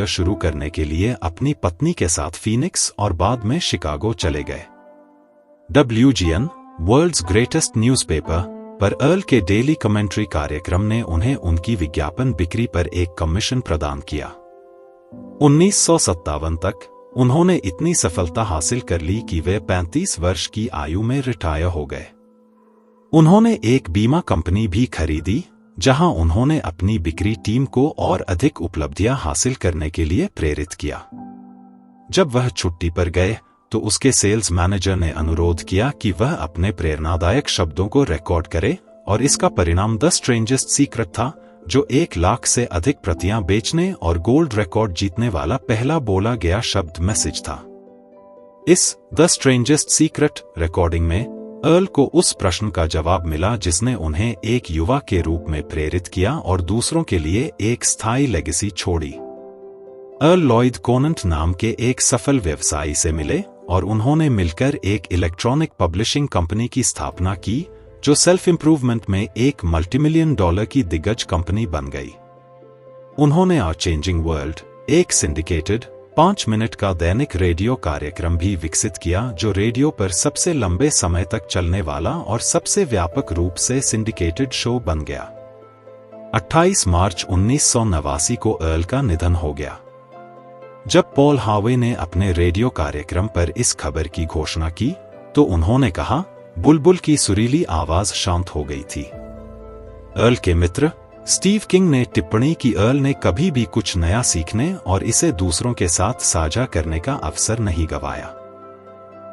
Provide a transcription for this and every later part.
शुरू करने के लिए अपनी पत्नी के साथ फीनिक्स और बाद में शिकागो चले गए। WGN, वर्ल्ड्स ग्रेटेस्ट न्यूज़पेपर, पर अर्ल के डेली कमेंट्री कार्यक्रम ने उन्हें उनकी विज्ञापन बिक्री पर एक कमीशन प्रदान किया। 1957 तक उन्होंने इतनी सफलता हासिल कर ली कि वे 35 वर्ष की आयु में रिटायर हो गए। उन्होंने एक बीमा कंपनी भी खरीदी, जहां उन्होंने अपनी बिक्री टीम को और अधिक उपलब्धियां हासिल करने के लिए प्रेरित किया। जब वह छुट्टी पर गए तो उसके सेल्स मैनेजर ने अनुरोध किया कि वह अपने प्रेरणादायक शब्दों को रिकॉर्ड करे, और इसका परिणाम द स्ट्रेंजेस्ट सीक्रेट था, जो 1 लाख से अधिक प्रतियां बेचने और गोल्ड रिकॉर्ड जीतने वाला पहला बोला गया शब्द मैसेज था। इस द स्ट्रेंजेस्ट सीक्रेट रिकॉर्डिंग में अर्ल को उस प्रश्न का जवाब मिला जिसने उन्हें एक युवा के रूप में प्रेरित किया और दूसरों के लिए एक स्थायी लेगेसी छोड़ी। अर्ल लॉयड कोनंट नाम के एक सफल व्यवसायी से मिले और उन्होंने मिलकर एक इलेक्ट्रॉनिक पब्लिशिंग कंपनी की स्थापना की, जो सेल्फ इंप्रूवमेंट में एक $multi-million की दिग्गज कंपनी बन गई। उन्होंने आ चेंजिंग वर्ल्ड, एक सिंडिकेटेड 5 मिनट का दैनिक रेडियो कार्यक्रम भी विकसित किया, जो रेडियो पर सबसे लंबे समय तक चलने वाला और सबसे व्यापक रूप से सिंडिकेटेड शो बन गया। 28 मार्च 1989 को अर्ल का निधन हो गया। जब पॉल हार्वे ने अपने रेडियो कार्यक्रम पर इस खबर की घोषणा की, तो उन्होंने कहा, बुलबुल की सुरीली आवाज शांत हो गई थी। अर्ल के मित्र स्टीव किंग ने टिप्पणी की, अर्ल ने कभी भी कुछ नया सीखने और इसे दूसरों के साथ साझा करने का अवसर नहीं गंवाया।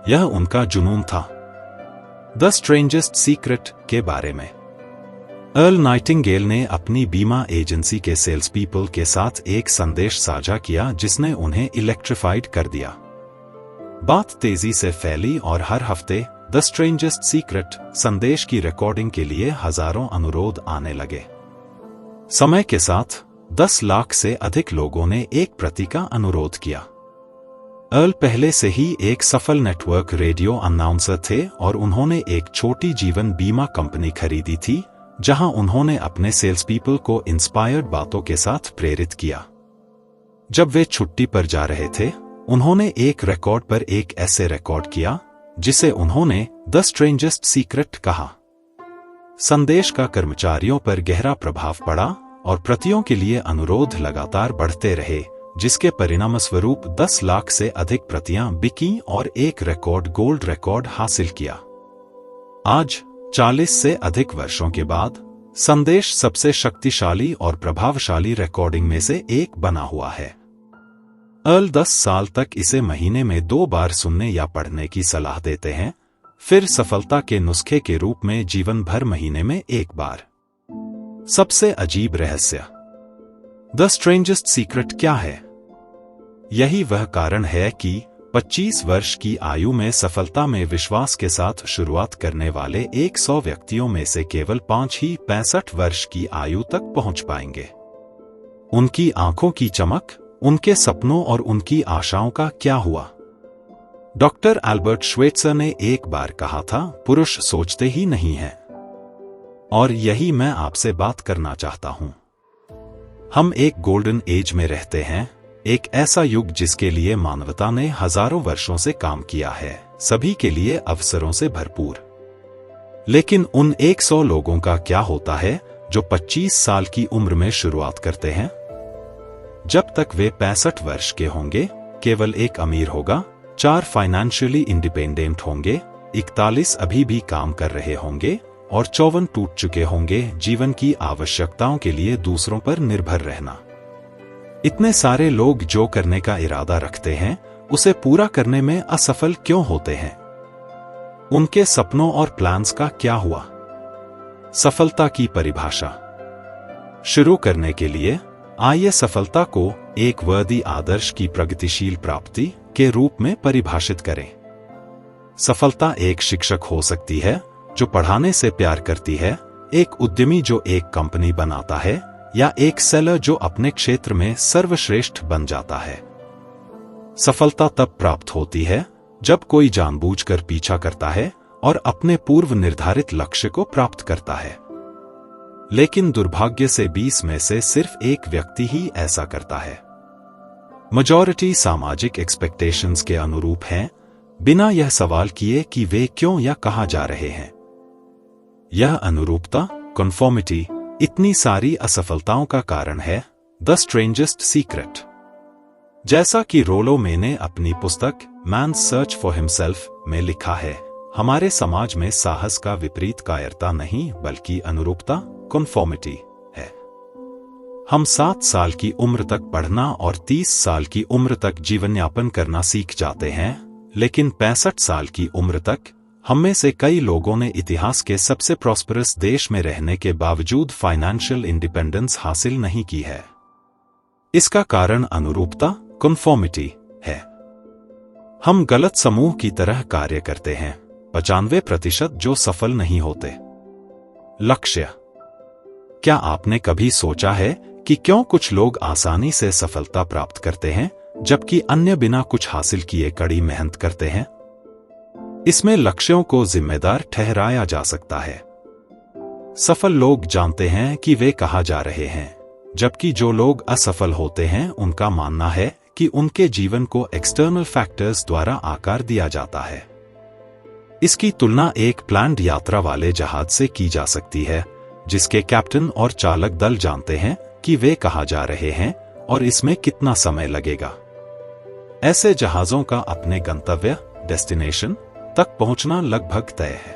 यह उनका जुनून था। द स्ट्रेंजेस्ट सीक्रेट के बारे में अर्ल नाइटिंगेल ने अपनी बीमा एजेंसी के सेल्स पीपल के साथ एक संदेश साझा किया जिसने उन्हें इलेक्ट्रीफाइड कर दिया। बात तेजी से फैली और हर हफ्ते द स्ट्रेंजेस्ट सीक्रेट संदेश की रिकॉर्डिंग के लिए हजारों अनुरोध आने लगे। समय के साथ 10 लाख से अधिक लोगों ने एक प्रति का अनुरोध किया। अर्ल पहले से ही एक सफल नेटवर्क रेडियो अनाउंसर थे और उन्होंने एक छोटी जीवन बीमा कंपनी खरीदी थी, जहां उन्होंने अपने सेल्स पीपल को इंस्पायर्ड बातों के साथ प्रेरित किया। जब वे छुट्टी पर जा रहे थे, उन्होंने एक रिकॉर्ड पर एक ऐसे रिकॉर्ड किया जिसे उन्होंने द स्ट्रेंजेस्ट सीक्रेट कहा। संदेश का कर्मचारियों पर गहरा प्रभाव पड़ा और प्रतियों के लिए अनुरोध लगातार बढ़ते रहे, जिसके परिणामस्वरूप 10 लाख से अधिक प्रतियां बिकी और एक रिकॉर्ड गोल्ड रिकॉर्ड हासिल किया। आज 40 से अधिक वर्षों के बाद संदेश सबसे शक्तिशाली और प्रभावशाली रिकॉर्डिंग में से एक बना हुआ है। अर्ल 10 साल तक इसे महीने में 2 बार सुनने या पढ़ने की सलाह देते हैं, फिर सफलता के नुस्खे के रूप में जीवन भर महीने में 1 बार। सबसे अजीब रहस्य, द स्ट्रेंजेस्ट सीक्रेट क्या है? यही वह कारण है कि 25 वर्ष की आयु में सफलता में विश्वास के साथ शुरुआत करने वाले 100 व्यक्तियों में से केवल 5 ही 65 वर्ष की आयु तक पहुंच पाएंगे। उनकी आंखों की चमक, उनके सपनों और उनकी आशाओं का क्या हुआ? डॉक्टर एल्बर्ट श्वेट्जर ने एक बार कहा था, पुरुष सोचते ही नहीं हैं। और यही मैं आपसे बात करना चाहता हूं। हम एक गोल्डन एज में रहते हैं, एक ऐसा युग जिसके लिए मानवता ने हजारों वर्षों से काम किया है, सभी के लिए अवसरों से भरपूर। लेकिन उन 100 लोगों का क्या होता है जो 25 साल की उम्र में शुरुआत करते हैं? जब तक वे 65 वर्ष के होंगे, केवल एक अमीर होगा, 4 फाइनेंशियली इंडिपेंडेंट होंगे, 41 अभी भी काम कर रहे होंगे और 54 टूट चुके होंगे जीवन की आवश्यकताओं के लिए दूसरों पर निर्भर रहना। इतने सारे लोग जो करने का इरादा रखते हैं, उसे पूरा करने में असफल क्यों होते हैं? उनके सपनों और प्लान्स का क्या हुआ? सफलता की परिभाषा शुरू करने के लिए आइए सफलता को एक वर्दी आदर्श की प्रगतिशील प्राप्ति के रूप में परिभाषित करें। सफलता एक शिक्षक हो सकती है जो पढ़ाने से प्यार करती है, एक उद्यमी जो एक कंपनी बनाता है, या एक सेलर जो अपने क्षेत्र में सर्वश्रेष्ठ बन जाता है। सफलता तब प्राप्त होती है जब कोई जानबूझकर पीछा करता है और अपने पूर्व निर्धारित लक्ष्य को प्राप्त करता है। लेकिन दुर्भाग्य से 20 में से सिर्फ एक व्यक्ति ही ऐसा करता है। मेजॉरिटी सामाजिक एक्सपेक्टेशंस के अनुरूप हैं, बिना यह सवाल किए कि वे क्यों या कहाँ जा रहे हैं। यह अनुरूपता, कन्फॉर्मिटी, इतनी सारी असफलताओं का कारण है। The strangest secret. जैसा कि रोलो मे ने अपनी पुस्तक मैन्स सर्च फॉर हिमसेल्फ में लिखा है, हमारे समाज में साहस का विपरीत कायरता नहीं बल्कि अनुरूपता, कन्फॉर्मिटी है। हम 7 साल की उम्र तक पढ़ना और 30 साल की उम्र तक जीवन यापन करना सीख जाते हैं, लेकिन 65 साल की उम्र तक हम में से कई लोगों ने इतिहास के सबसे प्रॉस्परस देश में रहने के बावजूद फाइनेंशियल इंडिपेंडेंस हासिल नहीं की है। इसका कारण अनुरूपता, कन्फॉर्मिटी है। हम गलत समूह की तरह कार्य करते हैं, 95% जो सफल नहीं होते। लक्ष्य। क्या आपने कभी सोचा है कि क्यों कुछ लोग आसानी से सफलता प्राप्त करते हैं जबकि अन्य बिना कुछ हासिल किए कड़ी मेहनत करते हैं? इसमें लक्ष्यों को जिम्मेदार ठहराया जा सकता है। सफल लोग जानते हैं कि वे कहाँ जा रहे हैं, जबकि जो लोग असफल होते हैं उनका मानना है कि उनके जीवन को एक्सटर्नल फैक्टर्स द्वारा आकार दिया जाता है। इसकी तुलना एक प्लान्ड यात्रा वाले जहाज से की जा सकती है, जिसके कैप्टन और चालक दल जानते हैं कि वे कहाँ जा रहे हैं और इसमें कितना समय लगेगा। ऐसे जहाजों का अपने गंतव्य, डेस्टिनेशन तक पहुंचना लगभग तय है।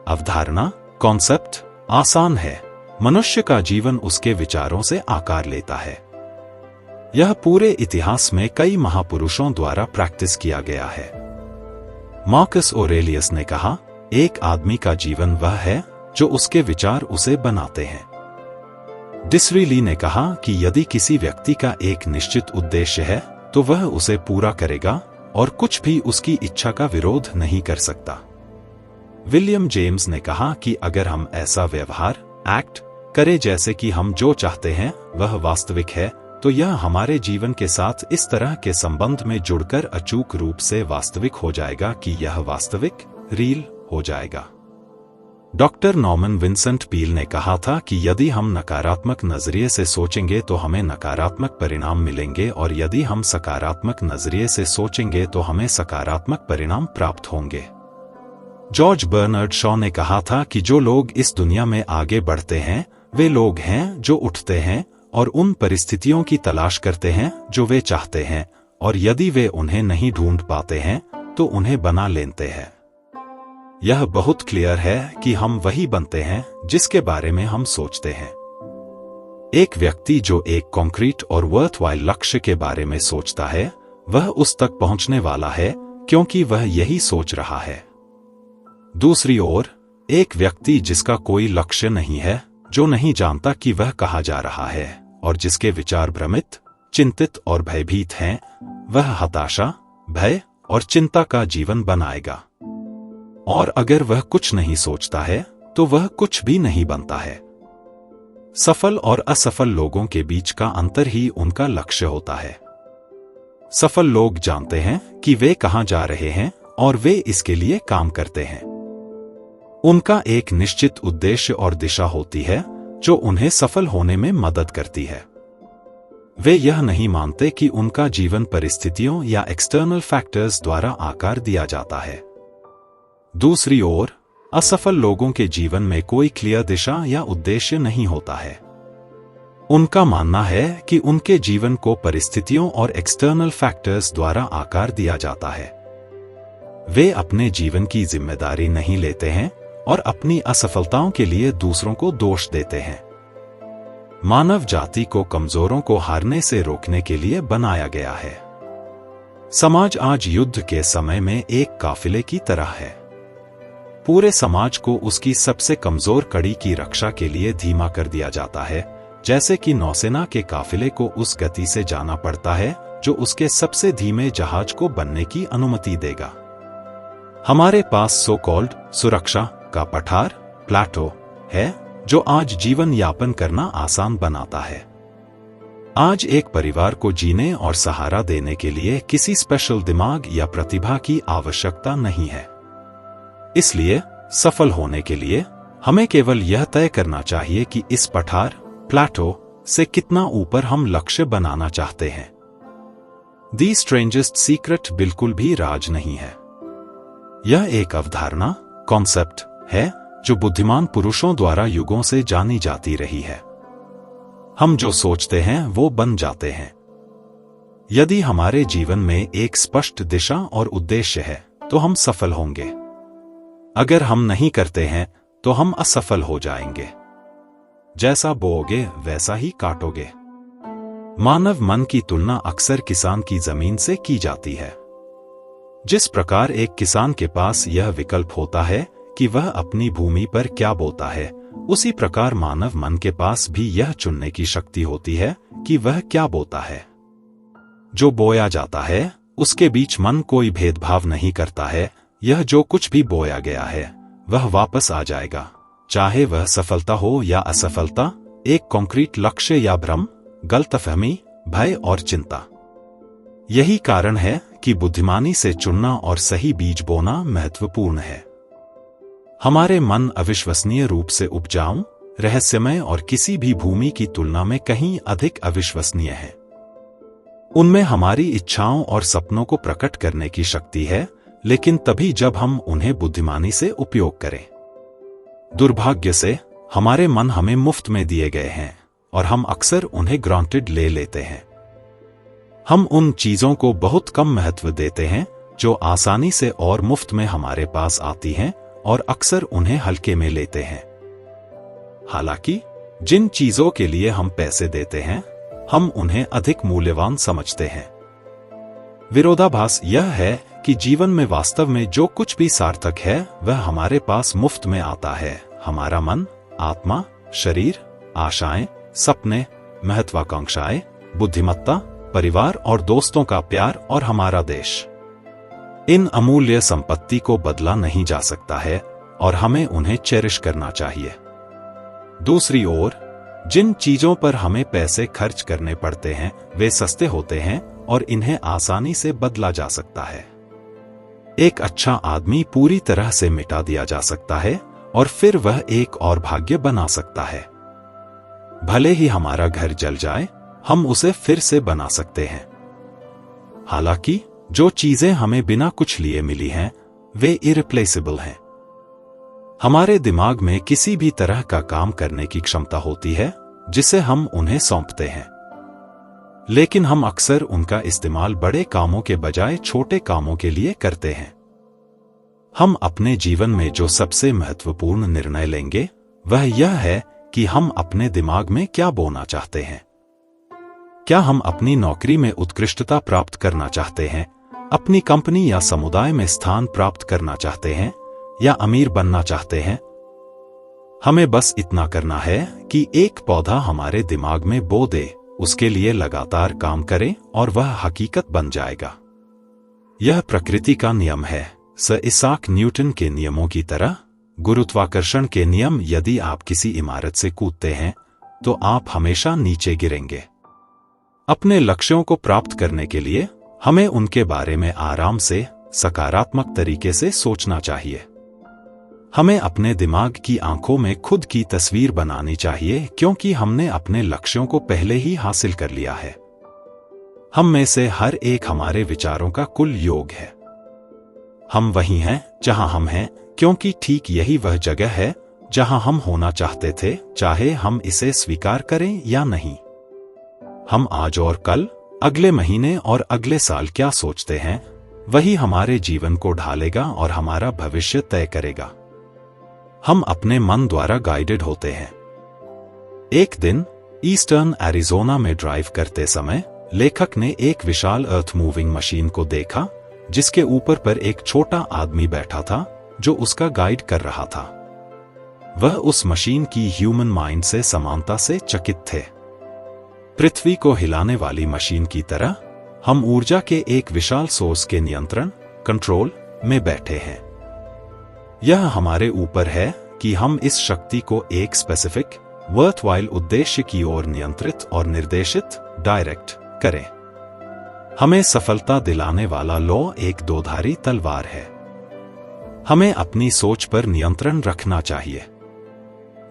अवधारणा, कॉन्सेप्ट आसान है। मनुष्य का जीवन उसके विचारों से आकार लेता है। यह पूरे इतिहास में कई महापुरुषों द्वारा प्रैक्टिस किया गया है। मार्कस ऑरेलियस ने कहा, एक आदमी का जीवन वह है जो उसके विचार उसे बनाते हैं। डिसरेली ने कहा कि यदि किसी व्यक्ति का एक निश्चित उद्देश्य है तो वह उसे पूरा करेगा और कुछ भी उसकी इच्छा का विरोध नहीं कर सकता। विलियम जेम्स ने कहा कि अगर हम ऐसा व्यवहार, एक्ट करें जैसे कि हम जो चाहते हैं वह वास्तविक है, तो यह हमारे जीवन के साथ इस तरह के संबंध में जुड़कर अचूक रूप से वास्तविक हो जाएगा कि यह वास्तविक, रियल हो जाएगा। डॉक्टर नॉर्मन विंसेंट पील ने कहा था कि यदि हम नकारात्मक नजरिए से सोचेंगे तो हमें नकारात्मक परिणाम मिलेंगे और यदि हम सकारात्मक नजरिए से सोचेंगे तो हमें सकारात्मक परिणाम प्राप्त होंगे। जॉर्ज बर्नार्ड शॉ ने कहा था कि जो लोग इस दुनिया में आगे बढ़ते हैं वे लोग हैं जो उठते हैं और उन परिस्थितियों की तलाश करते हैं जो वे चाहते हैं, और यदि वे उन्हें नहीं ढूंढ पाते हैं तो उन्हें बना लेते हैं। यह बहुत क्लियर है कि हम वही बनते हैं जिसके बारे में हम सोचते हैं। एक व्यक्ति जो एक कॉन्क्रीट और वर्थवाइल लक्ष्य के बारे में सोचता है वह उस तक पहुंचने वाला है क्योंकि वह यही सोच रहा है। दूसरी ओर, एक व्यक्ति जिसका कोई लक्ष्य नहीं है, जो नहीं जानता कि वह कहाँ जा रहा है और जिसके विचार भ्रमित, चिंतित और भयभीत हैं, वह हताशा, भय और चिंता का जीवन बनाएगा। और अगर वह कुछ नहीं सोचता है तो वह कुछ भी नहीं बनता है। सफल और असफल लोगों के बीच का अंतर ही उनका लक्ष्य होता है। सफल लोग जानते हैं कि वे कहाँ जा रहे हैं और वे इसके लिए काम करते हैं। उनका एक निश्चित उद्देश्य और दिशा होती है जो उन्हें सफल होने में मदद करती है। वे यह नहीं मानते कि उनका जीवन परिस्थितियों या एक्सटर्नल फैक्टर्स द्वारा आकार दिया जाता है। दूसरी ओर, असफल लोगों के जीवन में कोई क्लियर दिशा या उद्देश्य नहीं होता है। उनका मानना है कि उनके जीवन को परिस्थितियों और एक्सटर्नल फैक्टर्स द्वारा आकार दिया जाता है। वे अपने जीवन की जिम्मेदारी नहीं लेते हैं और अपनी असफलताओं के लिए दूसरों को दोष देते हैं। मानव जाति को कमजोरों को हारने से रोकने के लिए बनाया गया है। समाज आज युद्ध के समय में एक काफिले की तरह है। पूरे समाज को उसकी सबसे कमजोर कड़ी की रक्षा के लिए धीमा कर दिया जाता है, जैसे कि नौसेना के काफिले को उस गति से जाना पड़ता है जो उसके सबसे धीमे जहाज को बनने की अनुमति देगा। हमारे पास सो कॉल्ड सुरक्षा का पठार, प्लेटो है जो आज जीवन यापन करना आसान बनाता है। आज एक परिवार को जीने और सहारा देने के लिए किसी स्पेशल दिमाग या प्रतिभा की आवश्यकता नहीं है। इसलिए सफल होने के लिए हमें केवल यह तय करना चाहिए कि इस पठार, प्लेटो से कितना ऊपर हम लक्ष्य बनाना चाहते हैं। दी स्ट्रेंजेस्ट सीक्रेट बिल्कुल भी राज नहीं है। यह एक अवधारणा, कॉन्सेप्ट है जो बुद्धिमान पुरुषों द्वारा युगों से जानी जाती रही है। हम जो सोचते हैं वो बन जाते हैं। यदि हमारे जीवन में एक स्पष्ट दिशा और उद्देश्य है तो हम सफल होंगे। अगर हम नहीं करते हैं तो हम असफल हो जाएंगे। जैसा बोओगे वैसा ही काटोगे। मानव मन की तुलना अक्सर किसान की जमीन से की जाती है। जिस प्रकार एक किसान के पास यह विकल्प होता है कि वह अपनी भूमि पर क्या बोता है, उसी प्रकार मानव मन के पास भी यह चुनने की शक्ति होती है कि वह क्या बोता है। जो बोया जाता है उसके बीच मन कोई भेदभाव नहीं करता है। यह जो कुछ भी बोया गया है वह वापस आ जाएगा, चाहे वह सफलता हो या असफलता, एक कॉन्क्रीट लक्ष्य या भ्रम, गलतफहमी, भय और चिंता। यही कारण है कि बुद्धिमानी से चुनना और सही बीज बोना महत्वपूर्ण है। हमारे मन अविश्वसनीय रूप से उपजाऊ, रहस्यमय और किसी भी भूमि की तुलना में कहीं अधिक अविश्वसनीय है। उनमें हमारी इच्छाओं और सपनों को प्रकट करने की शक्ति है, लेकिन तभी जब हम उन्हें बुद्धिमानी से उपयोग करें। दुर्भाग्य से हमारे मन हमें मुफ्त में दिए गए हैं और हम अक्सर उन्हें ग्रांटेड ले लेते हैं। हम उन चीजों को बहुत कम महत्व देते हैं जो आसानी से और मुफ्त में हमारे पास आती हैं, और अक्सर उन्हें हल्के में लेते हैं। हालांकि जिन चीजों के लिए हम पैसे देते हैं हम उन्हें अधिक मूल्यवान समझते हैं। विरोधाभास यह है कि जीवन में वास्तव में जो कुछ भी सार्थक है वह हमारे पास मुफ्त में आता है। हमारा मन, आत्मा, शरीर, आशाएं, सपने, महत्वाकांक्षाएं, बुद्धिमत्ता, परिवार और दोस्तों का प्यार और हमारा देश। इन अमूल्य संपत्ति को बदला नहीं जा सकता है और हमें उन्हें चेरिश करना चाहिए। दूसरी ओर, जिन चीजों पर हमें पैसे खर्च करने पड़ते हैं वे सस्ते होते हैं और इन्हें आसानी से बदला जा सकता है। एक अच्छा आदमी पूरी तरह से मिटा दिया जा सकता है और फिर वह एक और भाग्य बना सकता है। भले ही हमारा घर जल जाए, हम उसे फिर से बना सकते हैं। हालांकि जो चीजें हमें बिना कुछ लिए मिली हैं वे इरिप्लेसेबल हैं। हमारे दिमाग में किसी भी तरह का काम करने की क्षमता होती है जिसे हम उन्हें सौंपते हैं, लेकिन हम अक्सर उनका इस्तेमाल बड़े कामों के बजाय छोटे कामों के लिए करते हैं। हम अपने जीवन में जो सबसे महत्वपूर्ण निर्णय लेंगे वह यह है कि हम अपने दिमाग में क्या बोना चाहते हैं। क्या हम अपनी नौकरी में उत्कृष्टता प्राप्त करना चाहते हैं, अपनी कंपनी या समुदाय में स्थान प्राप्त करना चाहते हैं, या अमीर बनना चाहते हैं? हमें बस इतना करना है कि एक पौधा हमारे दिमाग में बो दे, उसके लिए लगातार काम करें और वह हकीकत बन जाएगा। यह प्रकृति का नियम है, सर इसाक न्यूटन के नियमों की तरह। गुरुत्वाकर्षण के नियम, यदि आप किसी इमारत से कूदते हैं तो आप हमेशा नीचे गिरेंगे। अपने लक्ष्यों को प्राप्त करने के लिए हमें उनके बारे में आराम से, सकारात्मक तरीके से सोचना चाहिए। हमें अपने दिमाग की आंखों में खुद की तस्वीर बनानी चाहिए, क्योंकि हमने अपने लक्ष्यों को पहले ही हासिल कर लिया है। हम में से हर एक हमारे विचारों का कुल योग है। हम वही हैं जहां हम हैं, क्योंकि ठीक यही वह जगह है जहां हम होना चाहते थे, चाहे हम इसे स्वीकार करें या नहीं। हम आज और कल, अगले महीने और अगले साल क्या सोचते हैं, वही हमारे जीवन को ढालेगा और हमारा भविष्य तय करेगा। हम अपने मन द्वारा गाइडेड होते हैं। एक दिन ईस्टर्न एरिज़ोना में ड्राइव करते समय लेखक ने एक विशाल अर्थ मूविंग मशीन को देखा जिसके ऊपर पर एक छोटा आदमी बैठा था जो उसका गाइड कर रहा था। वह उस मशीन की ह्यूमन माइंड से समानता से चकित थे। पृथ्वी को हिलाने वाली मशीन की तरह हम ऊर्जा के एक विशाल सोर्स के नियंत्रण, कंट्रोल में बैठे हैं। यह हमारे ऊपर है कि हम इस शक्ति को एक स्पेसिफिक, वर्थवाइल उद्देश्य की ओर नियंत्रित और निर्देशित, डायरेक्ट करें। हमें सफलता दिलाने वाला लॉ एक दोधारी तलवार है। हमें अपनी सोच पर नियंत्रण रखना चाहिए।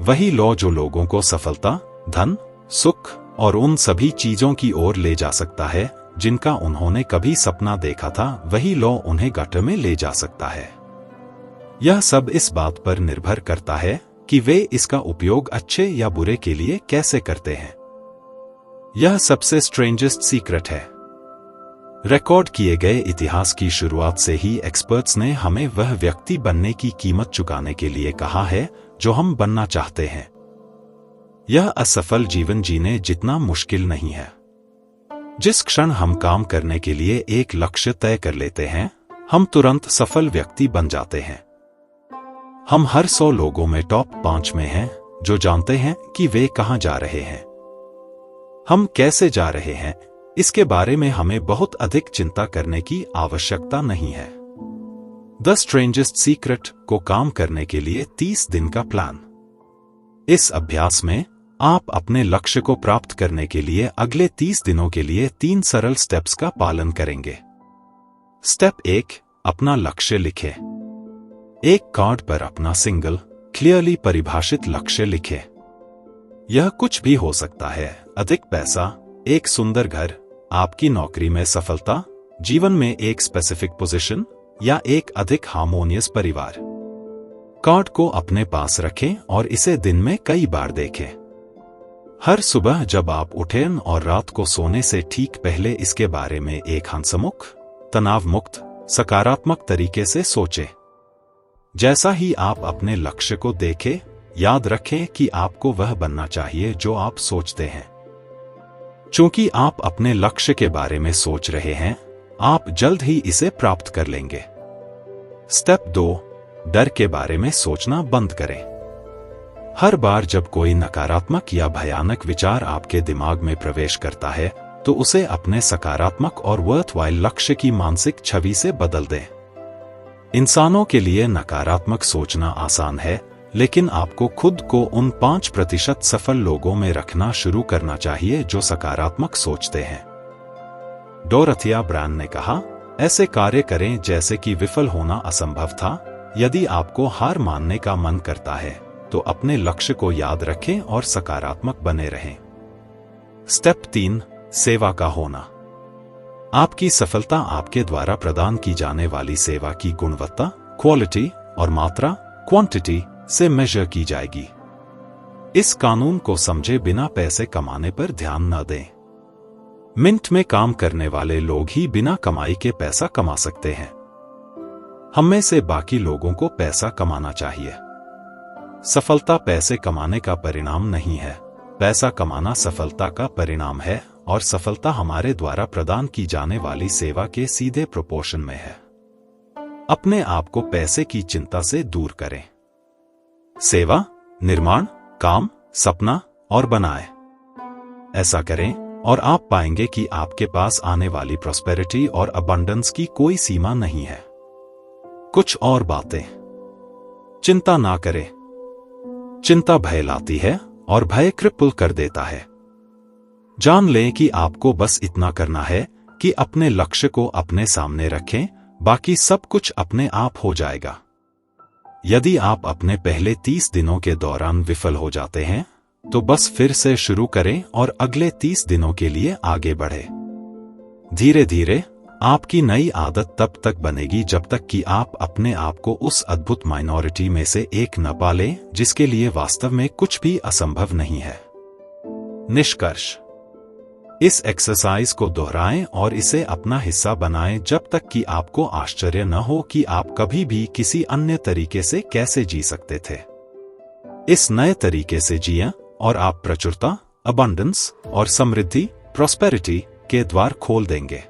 वही लॉ जो लोगों को सफलता, धन, सुख और उन सभी चीजों की ओर ले जा सकता है जिनका उन्होंने कभी सपना देखा था, वही लॉ उन्हें गटर में ले जा सकता है। यह सब इस बात पर निर्भर करता है कि वे इसका उपयोग अच्छे या बुरे के लिए कैसे करते हैं। यह सबसे स्ट्रेंजेस्ट सीक्रेट है। रिकॉर्ड किए गए इतिहास की शुरुआत से ही एक्सपर्ट्स ने हमें वह व्यक्ति बनने की कीमत चुकाने के लिए कहा है जो हम बनना चाहते हैं। यह असफल जीवन जीने जितना मुश्किल नहीं है। जिस क्षण हम काम करने के लिए एक लक्ष्य तय कर लेते हैं, हम तुरंत सफल व्यक्ति बन जाते हैं। हम हर 100 लोगों में टॉप 5 में हैं जो जानते हैं कि वे कहां जा रहे हैं। हम कैसे जा रहे हैं, इसके बारे में हमें बहुत अधिक चिंता करने की आवश्यकता नहीं है। द स्ट्रेंजेस्ट सीक्रेट को काम करने के लिए 30 दिन का प्लान। इस अभ्यास में आप अपने लक्ष्य को प्राप्त करने के लिए अगले 30 दिनों के लिए 3 सरल स्टेप्स का पालन करेंगे। स्टेप 1, अपना लक्ष्य लिखें। एक कार्ड पर अपना सिंगल, क्लियरली परिभाषित लक्ष्य लिखें। यह कुछ भी हो सकता है, अधिक पैसा, एक सुंदर घर, आपकी नौकरी में सफलता, जीवन में एक स्पेसिफिक पोजीशन या एक अधिक हार्मोनियस परिवार। कार्ड को अपने पास रखें और इसे दिन में कई बार देखें। हर सुबह जब आप उठें और रात को सोने से ठीक पहले इसके बारे में एक हंसमुख, तनाव मुक्त, सकारात्मक तरीके से सोचें। जैसा ही आप अपने लक्ष्य को देखें, याद रखें कि आपको वह बनना चाहिए जो आप सोचते हैं। चूंकि आप अपने लक्ष्य के बारे में सोच रहे हैं, आप जल्द ही इसे प्राप्त कर लेंगे। स्टेप 2, डर के बारे में सोचना बंद करें। हर बार जब कोई नकारात्मक या भयानक विचार आपके दिमाग में प्रवेश करता है, तो उसे अपने सकारात्मक और वर्थवाइल लक्ष्य की मानसिक छवि से बदल दें। इंसानों के लिए नकारात्मक सोचना आसान है, लेकिन आपको खुद को उन 5% सफल लोगों में रखना शुरू करना चाहिए जो सकारात्मक सोचते हैं। डोरथिया ब्रांड ने कहा, ऐसे कार्य करें जैसे कि विफल होना असंभव था। यदि आपको हार मानने का मन करता है, तो अपने लक्ष्य को याद रखें और सकारात्मक बने रहें। स्टेप 3, सेवा का होना। आपकी सफलता आपके द्वारा प्रदान की जाने वाली सेवा की गुणवत्ता, क्वालिटी और मात्रा, क्वांटिटी से मेजर की जाएगी। इस कानून को समझे बिना पैसे कमाने पर ध्यान न दें। मिंट में काम करने वाले लोग ही बिना कमाई के पैसा कमा सकते हैं। हम में से बाकी लोगों को पैसा कमाना चाहिए। सफलता पैसे कमाने का परिणाम नहीं है, पैसा कमाना सफलता का परिणाम है, और सफलता हमारे द्वारा प्रदान की जाने वाली सेवा के सीधे प्रोपोर्शन में है। अपने आप को पैसे की चिंता से दूर करें। सेवा, निर्माण, काम, सपना और बनाए। ऐसा करें और आप पाएंगे कि आपके पास आने वाली प्रॉस्पेरिटी और अबंडेंस की कोई सीमा नहीं है। कुछ और बातें। चिंता ना करें। चिंता भय लाती है और भय क्रिपल कर देता है। जान लें कि आपको बस इतना करना है कि अपने लक्ष्य को अपने सामने रखें, बाकी सब कुछ अपने आप हो जाएगा। यदि आप अपने पहले 30 दिनों के दौरान विफल हो जाते हैं, तो बस फिर से शुरू करें और अगले 30 दिनों के लिए आगे बढ़ें। धीरे धीरे आपकी नई आदत तब तक बनेगी जब तक कि आप अपने आप को उस अद्भुत माइनॉरिटी में से एक न पा लें जिसके लिए वास्तव में कुछ भी असंभव नहीं है। निष्कर्ष। इस एक्सरसाइज को दोहराएं और इसे अपना हिस्सा बनाएं जब तक कि आपको आश्चर्य न हो कि आप कभी भी किसी अन्य तरीके से कैसे जी सकते थे। इस नए तरीके से जिएं और आप प्रचुरता, अबंडेंस और समृद्धि, प्रॉस्पेरिटी के द्वार खोल देंगे।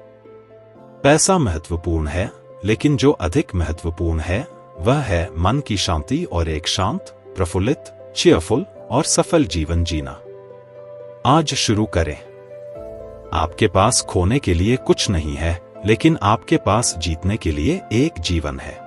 पैसा महत्वपूर्ण है, लेकिन जो अधिक महत्वपूर्ण है वह है मन की शांति और एक शांत, प्रफुल्लित, चीयरफुल और सफल जीवन जीना। आज शुरू करें। आपके पास खोने के लिए कुछ नहीं है, लेकिन आपके पास जीतने के लिए एक जीवन है।